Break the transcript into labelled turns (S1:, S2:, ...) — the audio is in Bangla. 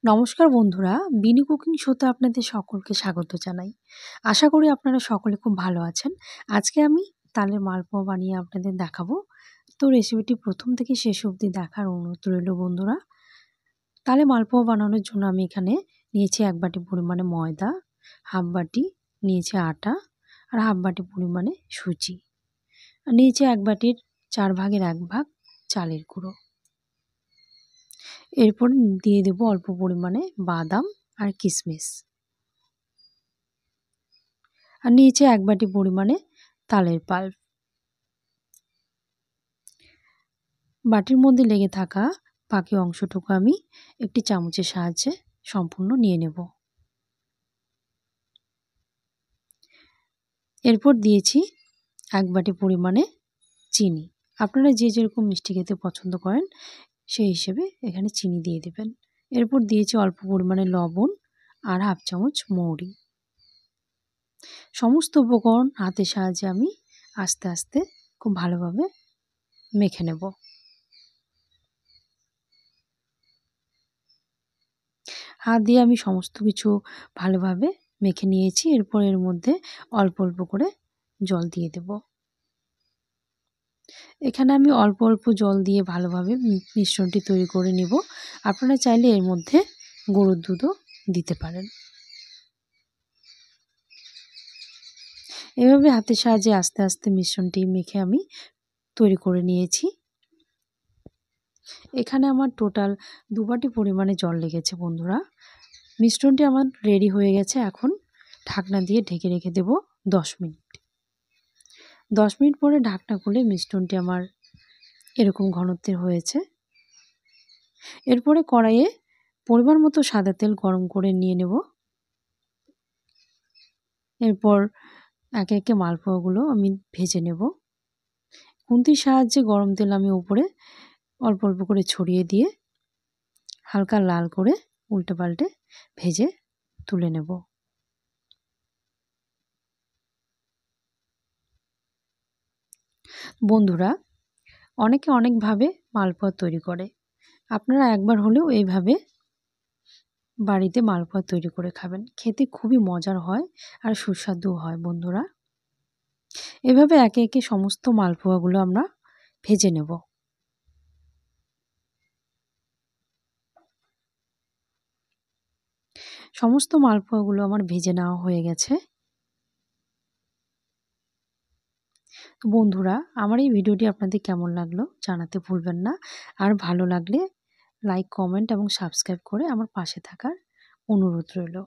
S1: নমস্কার বন্ধুরা, বিনি কুকিং শোতে আপনাদের সকলকে স্বাগত জানাই। আশা করি আপনারা সকলে খুব ভালো আছেন। আজকে আমি তালের মালপোয়া বানিয়ে আপনাদের দেখাবো। তো রেসিপিটি প্রথম থেকে শেষ অবধি দেখার অনুরোধ রইল বন্ধুরা। তালে মালপোয়া বানানোর জন্য আমি এখানে নিয়েছি 1 বাটি পরিমাণে ময়দা, হাফ বাটি নিয়েছি আটা আর হাফ বাটি পরিমাণে সুজি। আর নিয়েছি 1 বাটির 4 ভাগের 1 ভাগ চালের গুঁড়ো। এরপর দিয়ে দেব অল্প পরিমাণে বাদাম আর কিশমিশ। আর নিয়েছি 1 বাটি পরিমাণে তালের পাল্প। বাটির মধ্যে লেগে থাকা বাকি অংশটুকু আমি একটি চামচের সাহায্যে সম্পূর্ণ নিয়ে নেব। এরপর দিয়েছি 1 বাটি পরিমাণে চিনি। আপনারা যে যেরকম মিষ্টি খেতে পছন্দ করেন সেই হিসেবে এখানে চিনি দিয়ে দেবেন। এরপর দিয়েছি অল্প পরিমাণে লবণ আর হাফ চামচ মৌরি। সমস্ত উপকরণ হাতের সাহায্যে আমি আস্তে আস্তে খুব ভালোভাবে মেখে নেব। হাত দিয়ে আমি সমস্ত কিছু ভালোভাবে মেখে নিয়েছি। এরপর এর মধ্যে অল্প অল্প করে জল দিয়ে দেব। এখানে আমি অল্প অল্প জল দিয়ে ভালোভাবে মিশ্রণটি তৈরি করে নেব। আপনারা চাইলে এর মধ্যে গরুর দুধও দিতে পারেন। এভাবে হাতের সাহায্যে আস্তে আস্তে মিশ্রণটি মেখে আমি তৈরি করে নিয়েছি। এখানে আমার টোটাল 2 বাটি পরিমাণে জল লেগেছে বন্ধুরা। মিশ্রণটি আমার রেডি হয়ে গেছে। এখন ঢাকনা দিয়ে ঢেকে রেখে দেব 10 মিনিট। 10 মিনিট পরে ঢাকনা খুলে মিশ্রণটি আমার এরকম ঘনত্বের হয়েছে। এরপরে কড়াইয়ে পরিমাণ মতো সাদা তেল গরম করে নিয়ে নেব। এরপর একে একে মালপোয়াগুলো আমি ভেজে নেব। খুন্তির সাহায্যে গরম তেল আমি উপরে অল্প অল্প করে ছড়িয়ে দিয়ে হালকা লাল করে উল্টে পাল্টে ভেজে তুলে নেব। বন্ধুরা, অনেকে অনেকভাবে মালপোয়া তৈরি করে। আপনারা একবার হলেও এইভাবে বাড়িতে মালপোয়া তৈরি করে খাবেন। খেতে খুবই মজার হয় আর সুস্বাদুও হয় বন্ধুরা। এভাবে একে একে সমস্ত মালপোয়াগুলো আমরা ভেজে নেব। সমস্ত মালপোয়াগুলো আমার ভেজে নেওয়া হয়ে গেছে। তো বন্ধুরা, আমার এই ভিডিওটি আপনাদের কেমন লাগলো জানাতে ভুলবেন না। আর ভালো লাগলে লাইক, কমেন্ট এবং সাবস্ক্রাইব করে আমার পাশে থাকার অনুরোধ রইল।